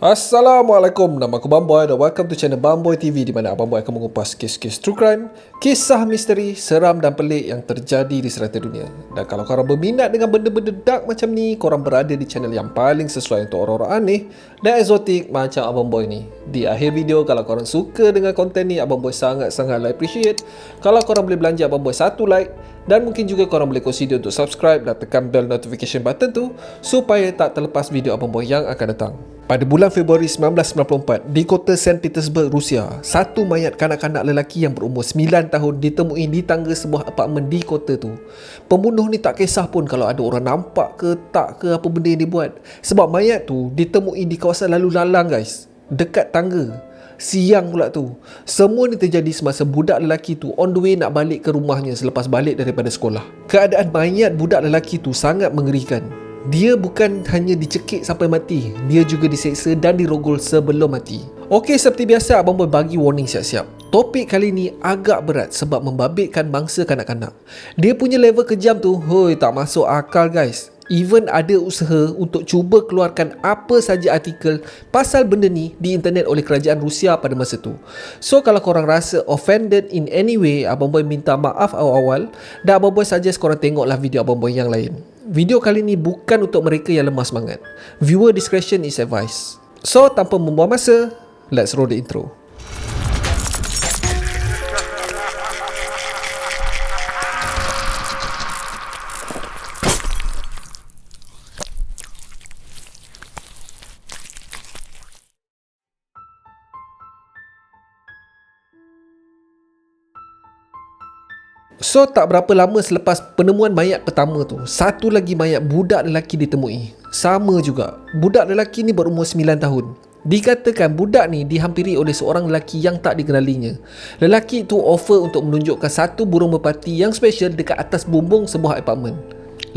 Assalamualaikum, nama aku Bamboy dan welcome to channel Bamboy TV di mana Abang Boy akan mengupas kes-kes true crime, kisah misteri, seram dan pelik yang terjadi di serata dunia. Dan kalau korang berminat dengan benda-benda dark macam ni, korang berada di channel yang paling sesuai untuk orang-orang aneh dan eksotik macam Abang Boy ni. Di akhir video, kalau korang suka dengan konten ni, Abang Boy sangat-sangat appreciate kalau korang boleh belanja Abang Boy satu like, dan mungkin juga korang boleh consider untuk subscribe dan tekan bell notification button tu supaya tak terlepas video Abang Boy yang akan datang. Pada bulan Februari 1994, di kota Saint Petersburg, Rusia, satu mayat kanak-kanak lelaki yang berumur 9 tahun ditemui di tangga sebuah apartmen di kota tu. Pembunuh ni tak kisah pun kalau ada orang nampak ke tak ke apa benda yang dia buat. Sebab mayat tu ditemui di kawasan lalu lalang guys, dekat tangga. Siang pula tu. Semua ni terjadi semasa budak lelaki tu on the way nak balik ke rumahnya selepas balik daripada sekolah. Keadaan mayat budak lelaki tu sangat mengerikan. Dia bukan hanya dicekik sampai mati, dia juga diseksa dan dirogol sebelum mati. Okey, seperti biasa Abang Boy bagi warning siap-siap. Topik kali ni agak berat sebab membabitkan mangsa kanak-kanak. Dia punya level kejam tu, tak masuk akal guys. Even ada usaha untuk cuba keluarkan apa saja artikel pasal benda ni di internet oleh kerajaan Rusia pada masa tu. So kalau korang rasa offended in any way, Abang Boy minta maaf awal-awal dan Abang Boy suggest korang tengoklah video Abang Boy yang lain. Video kali ni bukan untuk mereka yang lemah semangat. Viewer discretion is advised. So tanpa membuang masa, let's roll the intro. So tak berapa lama selepas penemuan mayat pertama tu, satu lagi mayat budak lelaki ditemui. Sama juga, budak lelaki ni berumur 9 tahun. Dikatakan budak ni dihampiri oleh seorang lelaki yang tak dikenalinya. Lelaki tu offer untuk menunjukkan satu burung merpati yang special dekat atas bumbung sebuah apartmen.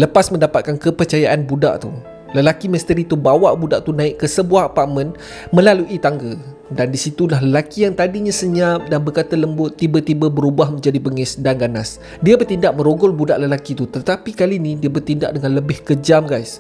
Lepas mendapatkan kepercayaan budak tu, lelaki misteri tu bawa budak tu naik ke sebuah apartmen melalui tangga. Dan di situlah lelaki yang tadinya senyap dan berkata lembut tiba-tiba berubah menjadi bengis dan ganas. Dia bertindak merogol budak lelaki tu, tetapi kali ni dia bertindak dengan lebih kejam guys.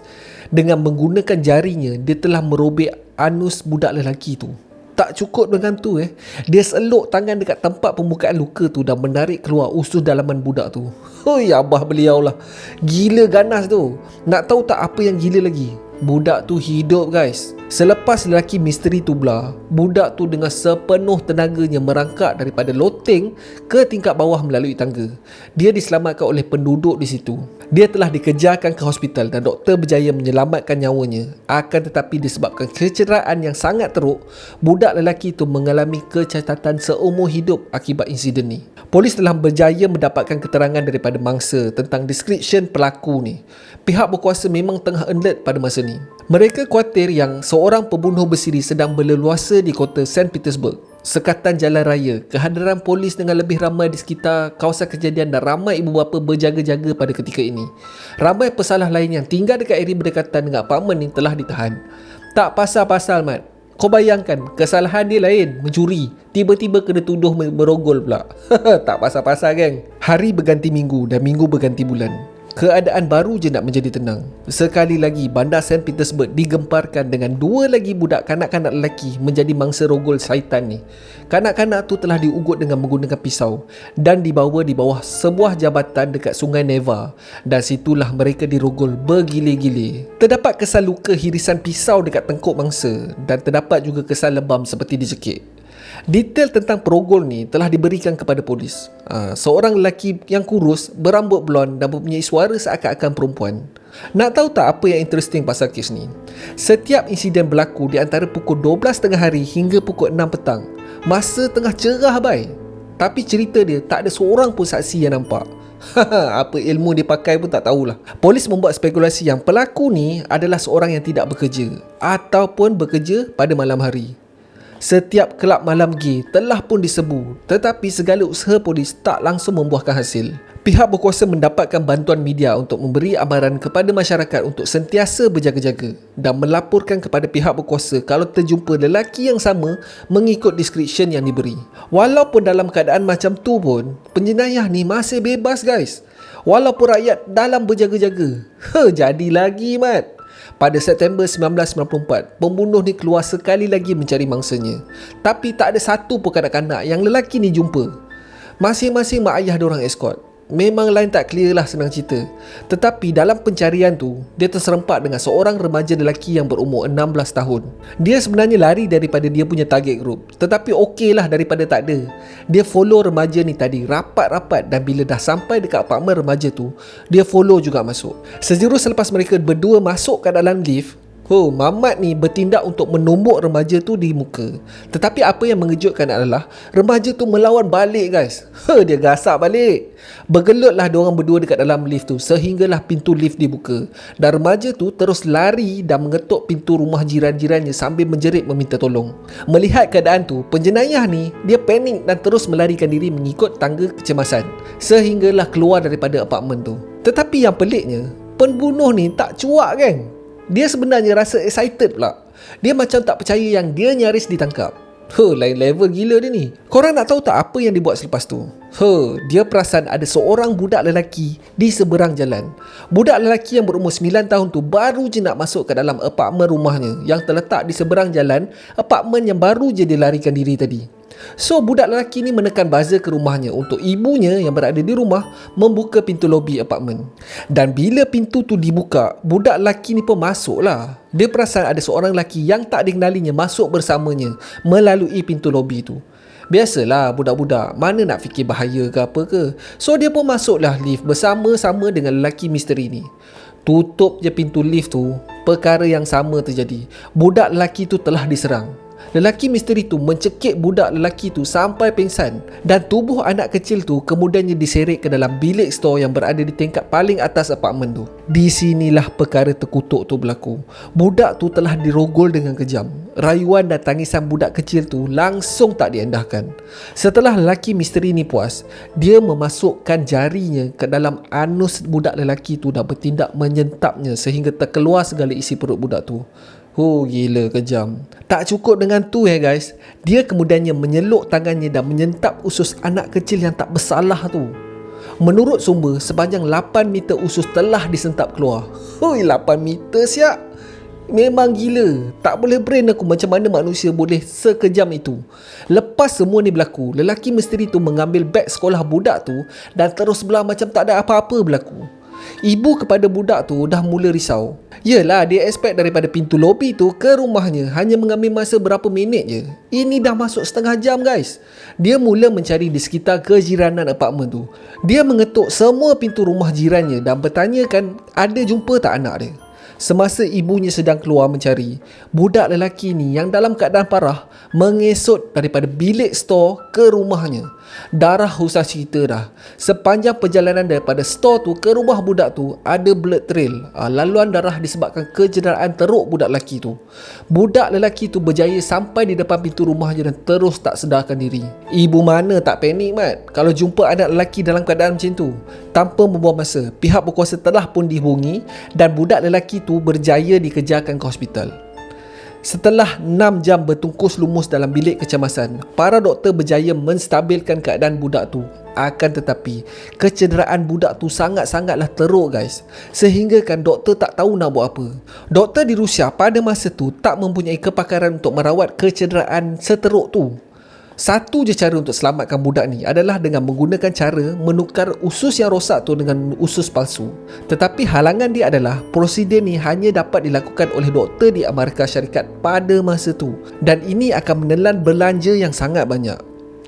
Dengan menggunakan jarinya, dia telah merobek anus budak lelaki tu. Tak cukup dengan tu dia seluk tangan dekat tempat pembukaan luka tu dan menarik keluar usus dalaman budak tu. Abah beliau lah. Gila ganas tu. Nak tahu tak apa yang gila lagi? Budak tu hidup guys. Selepas lelaki misteri tu belah, budak tu dengan sepenuh tenaganya merangkak daripada loteng ke tingkat bawah melalui tangga. Dia diselamatkan oleh penduduk di situ. Dia telah dikejarkan ke hospital dan doktor berjaya menyelamatkan nyawanya. Akan tetapi disebabkan kecederaan yang sangat teruk, budak lelaki itu mengalami kecacatan seumur hidup akibat insiden ni. Polis telah berjaya mendapatkan keterangan daripada mangsa tentang description pelaku ni. Pihak berkuasa memang tengah alert pada masa ni. Mereka khawatir yang seorang pembunuh bersiri sedang berleluasa di kota Saint Petersburg. Sekatan jalan raya, kehadiran polis dengan lebih ramai di sekitar kawasan kejadian dan ramai ibu bapa berjaga-jaga pada ketika ini. Ramai pesalah lain yang tinggal dekat area berdekatan dengan apartmen ini telah ditahan. Tak pasal-pasal Mat. Kau bayangkan, kesalahan dia lain, mencuri. Tiba-tiba kena tuduh merogol pula. Tak pasal-pasal geng. Hari berganti minggu dan minggu berganti bulan. Keadaan baru je nak menjadi tenang. Sekali lagi, bandar Saint Petersburg digemparkan dengan dua lagi budak kanak-kanak lelaki menjadi mangsa rogol syaitan ni. Kanak-kanak tu telah diugut dengan menggunakan pisau dan dibawa di bawah sebuah jabatan dekat sungai Neva. Dan situlah mereka dirogol bergile-gile. Terdapat kesan luka hirisan pisau dekat tengkuk mangsa dan terdapat juga kesan lebam seperti dicekik. Detail tentang perogol ni telah diberikan kepada polis. Seorang lelaki yang kurus, berambut blond dan mempunyai suara seakan-akan perempuan. Nak tahu tak apa yang interesting pasal kes ni? Setiap insiden berlaku di antara pukul 12 tengah hari hingga pukul 6 petang. Masa tengah cerah bai. Tapi cerita dia tak ada seorang pun saksi yang nampak. Apa ilmu dia pakai pun tak tahulah. Polis membuat spekulasi yang pelaku ni adalah seorang yang tidak bekerja ataupun bekerja pada malam hari. Setiap kelab malam gay telah pun diserbu, tetapi segala usaha polis tak langsung membuahkan hasil. Pihak berkuasa mendapatkan bantuan media untuk memberi amaran kepada masyarakat untuk sentiasa berjaga-jaga dan melaporkan kepada pihak berkuasa kalau terjumpa lelaki yang sama mengikut description yang diberi. Walaupun dalam keadaan macam tu pun, penjenayah ni masih bebas guys. Walaupun rakyat dalam berjaga-jaga. Jadi lagi Mat. Pada September 1994, pembunuh ni keluar sekali lagi mencari mangsanya. Tapi tak ada satu pun kanak-kanak yang lelaki ni jumpa. Masing-masing mak ayah diorang escort. Memang lain tak clear lah, senang cerita. Tetapi dalam pencarian tu, dia terserempak dengan seorang remaja lelaki yang berumur 16 tahun. Dia sebenarnya lari daripada dia punya target group, tetapi okey lah daripada tak ada. Dia follow remaja ni tadi rapat-rapat, dan bila dah sampai dekat apartmen remaja tu, dia follow juga masuk. Sejurus selepas mereka berdua masuk ke dalam lift, Mamat ni bertindak untuk menumbuk remaja tu di muka. Tetapi apa yang mengejutkan adalah remaja tu melawan balik, guys. Dia gasak balik. Bergelutlah diorang berdua dekat dalam lift tu sehinggalah pintu lift dibuka. Dan remaja tu terus lari dan mengetuk pintu rumah jiran-jirannya sambil menjerit meminta tolong. Melihat keadaan tu, penjenayah ni dia panik dan terus melarikan diri mengikut tangga kecemasan sehinggalah keluar daripada apartmen tu. Tetapi yang peliknya, pembunuh ni tak cuak, geng. Dia sebenarnya rasa excited pula. Dia macam tak percaya yang dia nyaris ditangkap. Lain level gila dia ni. Korang nak tahu tak apa yang dia buat selepas tu? Dia perasan ada seorang budak lelaki di seberang jalan. Budak lelaki yang berumur 9 tahun tu baru je nak masuk ke dalam apartmen rumahnya yang terletak di seberang jalan apartmen yang baru je dia larikan diri tadi. So budak lelaki ni menekan buzzer ke rumahnya untuk ibunya yang berada di rumah membuka pintu lobi apartmen. Dan bila pintu tu dibuka, budak lelaki ni pun masuk lah. Dia perasan ada seorang lelaki yang tak dikenalinya masuk bersamanya melalui pintu lobi tu. Biasalah budak-budak, mana nak fikir bahaya ke apa ke. So dia pun masuklah lift bersama-sama dengan lelaki misteri ni. Tutup je pintu lift tu, perkara yang sama terjadi. Budak lelaki tu telah diserang. Lelaki misteri tu mencekik budak lelaki tu sampai pingsan, dan tubuh anak kecil tu kemudiannya diseret ke dalam bilik store yang berada di tingkat paling atas apartmen tu. Di sinilah perkara terkutuk tu berlaku. Budak tu telah dirogol dengan kejam. Rayuan dan tangisan budak kecil tu langsung tak diendahkan. Setelah lelaki misteri ni puas, dia memasukkan jarinya ke dalam anus budak lelaki tu dan bertindak menyentapnya sehingga terkeluar segala isi perut budak tu. Gila kejam. Tak cukup dengan tu guys, dia kemudiannya menyeluk tangannya dan menyentap usus anak kecil yang tak bersalah tu. Menurut sumber, sepanjang 8 meter usus telah disentap keluar. 8 meter siap. Memang gila. Tak boleh brain aku macam mana manusia boleh sekejam itu. Lepas semua ni berlaku, lelaki misteri tu mengambil beg sekolah budak tu dan terus belah macam tak ada apa-apa berlaku. Ibu kepada budak tu dah mula risau. Yelah, dia expect daripada pintu lobi tu ke rumahnya hanya mengambil masa berapa minit je. Ini dah masuk setengah jam guys. Dia mula mencari di sekitar kejiranan apartmen tu. Dia mengetuk semua pintu rumah jirannya dan bertanyakan ada jumpa tak anak dia. Semasa ibunya sedang keluar mencari, budak lelaki ni yang dalam keadaan parah mengesot daripada bilik store ke rumahnya. Darah usah cerita dah. Sepanjang perjalanan daripada store tu ke rumah budak tu ada blood trail, laluan darah disebabkan kecederaan teruk budak lelaki tu. Budak lelaki tu berjaya sampai di depan pintu rumahnya dan terus tak sedarkan diri. Ibu mana tak panik mat kalau jumpa anak lelaki dalam keadaan macam tu. Tanpa membuang masa, pihak berkuasa telah pun dihubungi dan budak lelaki tu berjaya dikejarkan ke hospital. Setelah 6 jam bertungkus lumus dalam bilik kecemasan, para doktor berjaya menstabilkan keadaan budak tu. Akan tetapi, kecederaan budak tu sangat-sangatlah teruk guys. Sehingga kan doktor tak tahu nak buat apa. Doktor di Rusia pada masa tu tak mempunyai kepakaran untuk merawat kecederaan seteruk tu. Satu je cara untuk selamatkan budak ni adalah dengan menggunakan cara menukar usus yang rosak tu dengan usus palsu. Tetapi halangan dia adalah prosedur ni hanya dapat dilakukan oleh doktor di Amerika Syarikat pada masa tu, dan ini akan menelan belanja yang sangat banyak.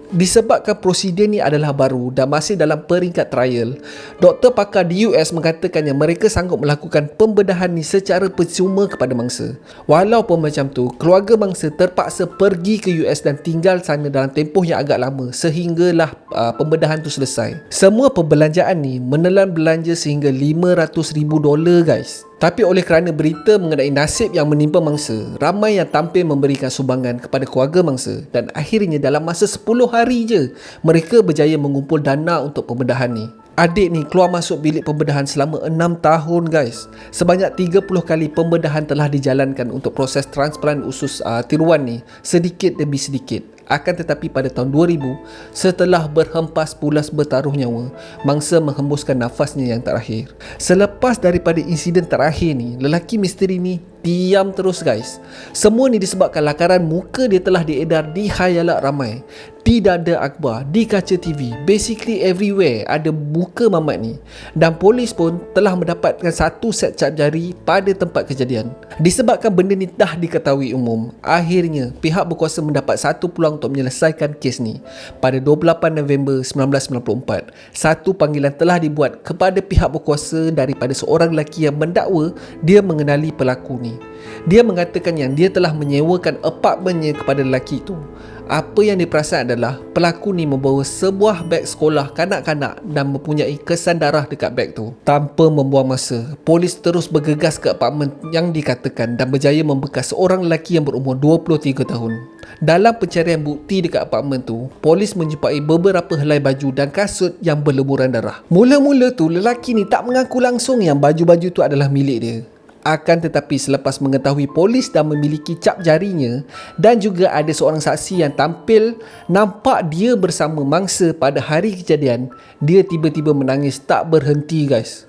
Disebabkan prosedur ni adalah baru dan masih dalam peringkat trial, doktor pakar di US mengatakan yang mereka sanggup melakukan pembedahan ni secara percuma kepada mangsa. Walaupun macam tu, keluarga mangsa terpaksa pergi ke US dan tinggal sana dalam tempoh yang agak lama sehinggalah pembedahan tu selesai. Semua perbelanjaan ni menelan belanja sehingga $500,000 guys. Tapi oleh kerana berita mengenai nasib yang menimpa mangsa, ramai yang tampil memberikan sumbangan kepada keluarga mangsa, dan akhirnya dalam masa 10 hari je mereka berjaya mengumpul dana untuk pembedahan ni. Adik ni keluar masuk bilik pembedahan selama 6 tahun guys. Sebanyak 30 kali pembedahan telah dijalankan untuk proses transplant usus tiruan ni sedikit demi sedikit. Akan tetapi pada tahun 2000, setelah berhempas pulas bertaruh nyawa, mangsa menghembuskan nafasnya yang terakhir. Selepas daripada insiden terakhir ni, lelaki misteri ni diam terus guys. Semua ni disebabkan lakaran muka dia telah diedar di khayalak ramai, di dada akhbar, di kaca TV, basically everywhere ada muka mamat ni. Dan polis pun telah mendapatkan satu set cap jari pada tempat kejadian. Disebabkan benda ni dah diketahui umum, akhirnya pihak berkuasa mendapat satu peluang untuk menyelesaikan kes ni. Pada 28 November 1994, satu panggilan telah dibuat kepada pihak berkuasa daripada seorang lelaki yang mendakwa dia mengenali pelaku ni. Dia mengatakan yang dia telah menyewakan apartmennya kepada lelaki itu. Apa yang diperasan adalah pelaku ni membawa sebuah beg sekolah kanak-kanak dan mempunyai kesan darah dekat beg tu. Tanpa membuang masa, polis terus bergegas ke apartmen yang dikatakan dan berjaya membekas seorang lelaki yang berumur 23 tahun. Dalam pencarian bukti dekat apartmen tu, polis menjumpai beberapa helai baju dan kasut yang berleburan darah. Mula-mula tu lelaki ni tak mengaku langsung yang baju-baju tu adalah milik dia. Akan tetapi selepas mengetahui polis dah memiliki cap jarinya dan juga ada seorang saksi yang tampil nampak dia bersama mangsa pada hari kejadian, dia tiba-tiba menangis tak berhenti guys.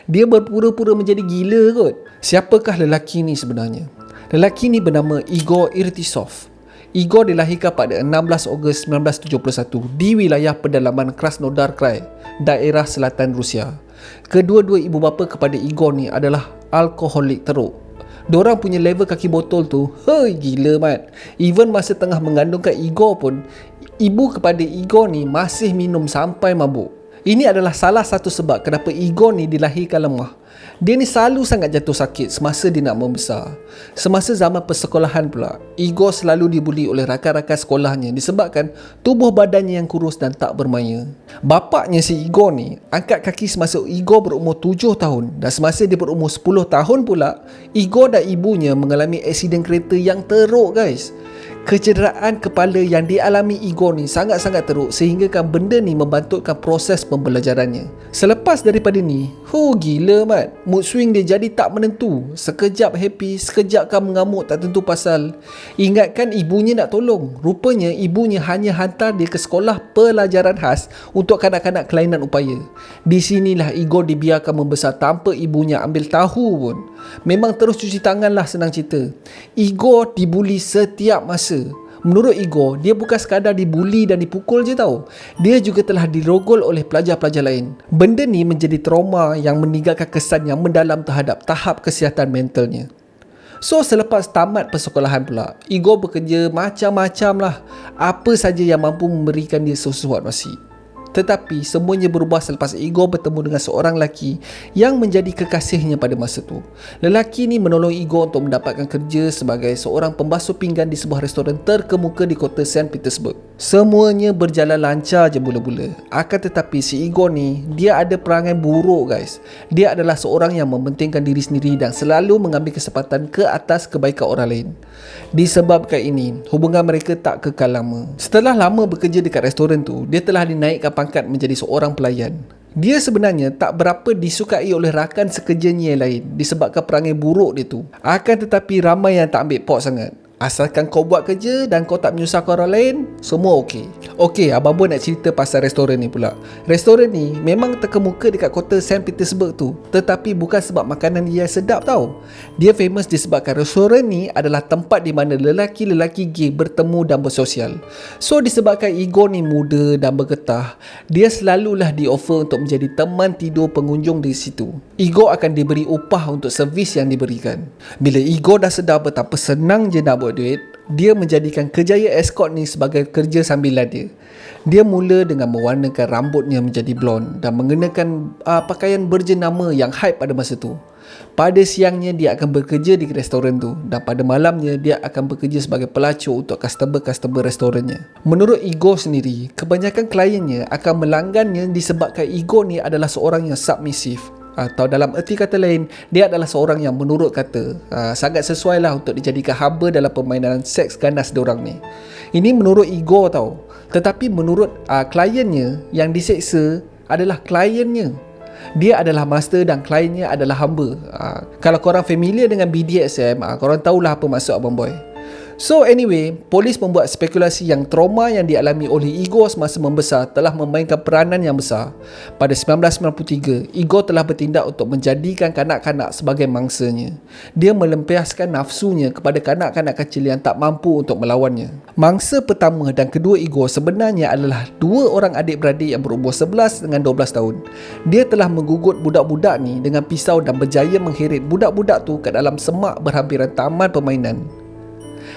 Dia berpura-pura menjadi gila kot. Siapakah lelaki ni sebenarnya? Lelaki ni bernama Igor Irtisov. Igor dilahirkan pada 16 Ogos 1971 di wilayah pedalaman Krasnodar Krai, daerah selatan Rusia. Kedua-dua ibu bapa kepada Igor ni adalah alkoholik teruk. Diorang punya level kaki botol tu, gila mat. Even masa tengah mengandungkan Igor pun, ibu kepada Igor ni masih minum sampai mabuk. Ini adalah salah satu sebab kenapa Igor ni dilahirkan lemah. Dia ni selalu sangat jatuh sakit semasa dia nak membesar. Semasa zaman persekolahan pula, Igor selalu dibuli oleh rakan-rakan sekolahnya disebabkan tubuh badannya yang kurus dan tak bermaya. Bapaknya si Igor ni angkat kaki semasa Igor berumur 7 tahun dan semasa dia berumur 10 tahun pula, Igor dan ibunya mengalami aksiden kereta yang teruk guys. Kecederaan kepala yang dialami Igor ni sangat-sangat teruk sehingga kan benda ni membantutkan proses pembelajarannya. Selepas daripada ni, gila mat. Mood swing dia jadi tak menentu. Sekejap happy, sekejap kan mengamuk tak tentu pasal. Ingatkan ibunya nak tolong. Rupanya ibunya hanya hantar dia ke sekolah pelajaran khas untuk kanak-kanak kelainan upaya. Di sinilah Igor dibiarkan membesar tanpa ibunya ambil tahu pun. Memang terus cuci tangan lah senang cerita. Igor dibuli setiap masa. Menurut Igor, dia bukan sekadar dibuli dan dipukul je tau. Dia juga telah dirogol oleh pelajar-pelajar lain. Benda ni menjadi trauma yang meninggalkan kesan yang mendalam terhadap tahap kesihatan mentalnya. So selepas tamat persekolahan pula, Igor bekerja macam-macam lah. Apa saja yang mampu memberikan dia sesuatu nasi. Tetapi semuanya berubah selepas Igor bertemu dengan seorang lelaki yang menjadi kekasihnya pada masa tu. Lelaki ni menolong Igor untuk mendapatkan kerja sebagai seorang pembasuh pinggan di sebuah restoran terkemuka di kota Saint Petersburg. Semuanya berjalan lancar je mula-mula. Akan tetapi si Igor ni, dia ada perangai buruk guys. Dia adalah seorang yang mementingkan diri sendiri dan selalu mengambil kesempatan ke atas kebaikan orang lain. Disebabkan ini, hubungan mereka tak kekal lama. Setelah lama bekerja dekat restoran tu, dia telah dinaikkan pangkat menjadi seorang pelayan. Dia sebenarnya tak berapa disukai oleh rakan sekerjanya yang lain disebabkan perangai buruk dia tu. Akan tetapi ramai yang tak ambil pot sangat. Asalkan kau buat kerja dan kau tak menyusahkan orang lain, semua okey. Okey, Abang Boy nak cerita pasal restoran ni pula. Restoran ni memang terkemuka dekat kota Saint Petersburg tu, tetapi bukan sebab makanan dia sedap tau. Dia famous disebabkan restoran ni adalah tempat di mana lelaki-lelaki gay bertemu dan bersosial. So disebabkan Igor ni muda dan bergetah, dia selalulah di-offer untuk menjadi teman tidur pengunjung di situ. Igor akan diberi upah untuk servis yang diberikan. Bila Igor dah sedar betapa senang je nak buat duit, dia menjadikan kerjaya escort ni sebagai kerja sambilan dia. Dia mula dengan mewarnakan rambutnya menjadi blond dan mengenakan pakaian berjenama yang hype pada masa tu. Pada siangnya dia akan bekerja di restoran tu dan pada malamnya dia akan bekerja sebagai pelacur untuk customer-customer restorannya. Menurut Igor sendiri, kebanyakan kliennya akan melanggannya disebabkan Igor ni adalah seorang yang submissive. Atau dalam erti kata lain, dia adalah seorang yang menurut kata sangat sesuai lah untuk dijadikan haba dalam permainan seks ganas diorang ni. Ini menurut Igor tau. Tetapi menurut kliennya yang diseksa adalah kliennya. Dia adalah master dan kliennya adalah hamba. Kalau korang familiar dengan BDSM, korang tahulah apa maksud Abang Boy. So anyway, polis membuat spekulasi yang trauma yang dialami oleh Igor semasa membesar telah memainkan peranan yang besar. Pada 1993, Igor telah bertindak untuk menjadikan kanak-kanak sebagai mangsanya. Dia melampiaskan nafsunya kepada kanak-kanak kecil yang tak mampu untuk melawannya. Mangsa pertama dan kedua Igor sebenarnya adalah dua orang adik-beradik yang berumur 11 dengan 12 tahun. Dia telah menggugut budak-budak ni dengan pisau dan berjaya mengheret budak-budak tu ke dalam semak berhampiran taman permainan.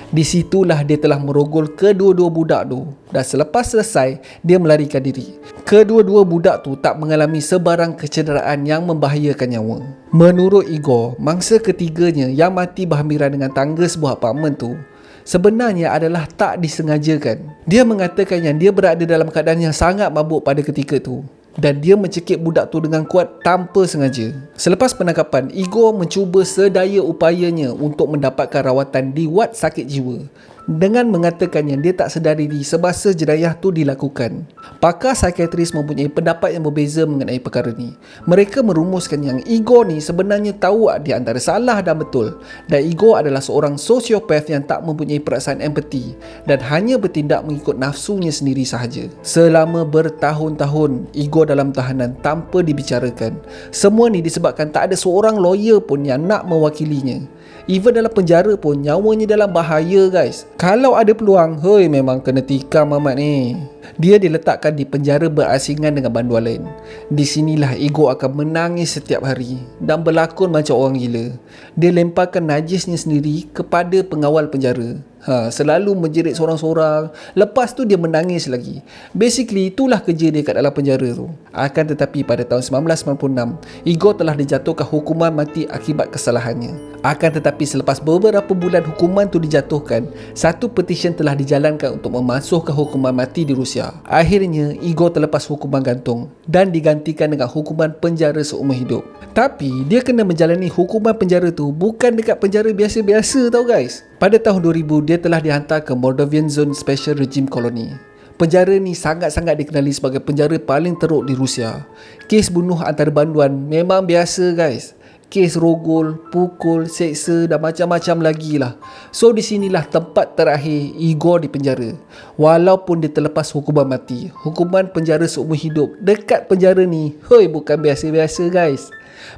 Di situlah dia telah merogol kedua-dua budak tu, dan selepas selesai, dia melarikan diri. Kedua-dua budak tu tak mengalami sebarang kecederaan yang membahayakan nyawa. Menurut Igor, mangsa ketiganya yang mati berhampiran dengan tangga sebuah apartmen tu sebenarnya adalah tak disengajakan. Dia mengatakan yang dia berada dalam keadaan yang sangat mabuk pada ketika tu, dan dia mencekik budak tu dengan kuat tanpa sengaja. Selepas penangkapan, Igor mencuba sedaya upayanya untuk mendapatkan rawatan di wad sakit jiwa, dengan mengatakan yang dia tak sedari diri semasa jenayah tu dilakukan. Pakar psikiatris mempunyai pendapat yang berbeza mengenai perkara ni. Mereka merumuskan yang Igor ni sebenarnya tahu di antara salah dan betul, dan Igor adalah seorang sosiopath yang tak mempunyai perasaan empati dan hanya bertindak mengikut nafsunya sendiri sahaja. Selama bertahun-tahun Igor dalam tahanan tanpa dibicarakan. Semua ni disebabkan tak ada seorang lawyer pun yang nak mewakilinya. Even dalam penjara pun nyawanya dalam bahaya guys. Kalau ada peluang, memang kena tikam Mamat ni. Dia diletakkan di penjara berasingan dengan banduan lain. Di sinilah Igor akan menangis setiap hari dan berlakon macam orang gila. Dia lemparkan najisnya sendiri kepada pengawal penjara. Selalu menjerit sorang-sorang. Lepas tu dia menangis lagi. Basically itulah kerja dia kat dalam penjara tu. Akan tetapi pada tahun 1996, Igor telah dijatuhkan hukuman mati akibat kesalahannya. Akan tetapi selepas beberapa bulan hukuman tu dijatuhkan, satu petisyen telah dijalankan untuk memasukkan hukuman mati di Rusia. Akhirnya Igor terlepas hukuman gantung dan digantikan dengan hukuman penjara seumur hidup. Tapi dia kena menjalani hukuman penjara tu bukan dekat penjara biasa-biasa tau guys. Pada tahun 2000, dia telah dihantar ke Mordovian Zone Special Regime Colony. Penjara ni sangat-sangat dikenali sebagai penjara paling teruk di Rusia. Kes bunuh antara banduan memang biasa guys. Kes rogol, pukul, seksa dan macam-macam lagi lah. So di sinilah tempat terakhir Igor di penjara. Walaupun dia terlepas hukuman mati, hukuman penjara seumur hidup dekat penjara ni bukan biasa-biasa guys.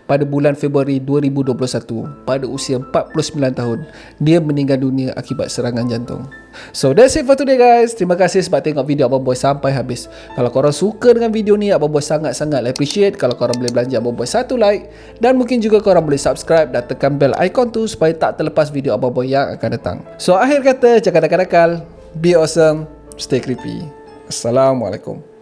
Pada bulan Februari 2021, pada usia 49 tahun, dia meninggal dunia akibat serangan jantung. So that's it for today guys. Terima kasih sebab tengok video Abang Boy sampai habis. Kalau korang suka dengan video ni, Abang Boy sangat-sangat appreciate kalau korang boleh belanja Abang Boy satu like, dan mungkin juga korang boleh subscribe dan tekan bell icon tu supaya tak terlepas video Abang Boy yang akan datang. So akhir kata, jangan nakal-nakal, be awesome, stay creepy. Assalamualaikum.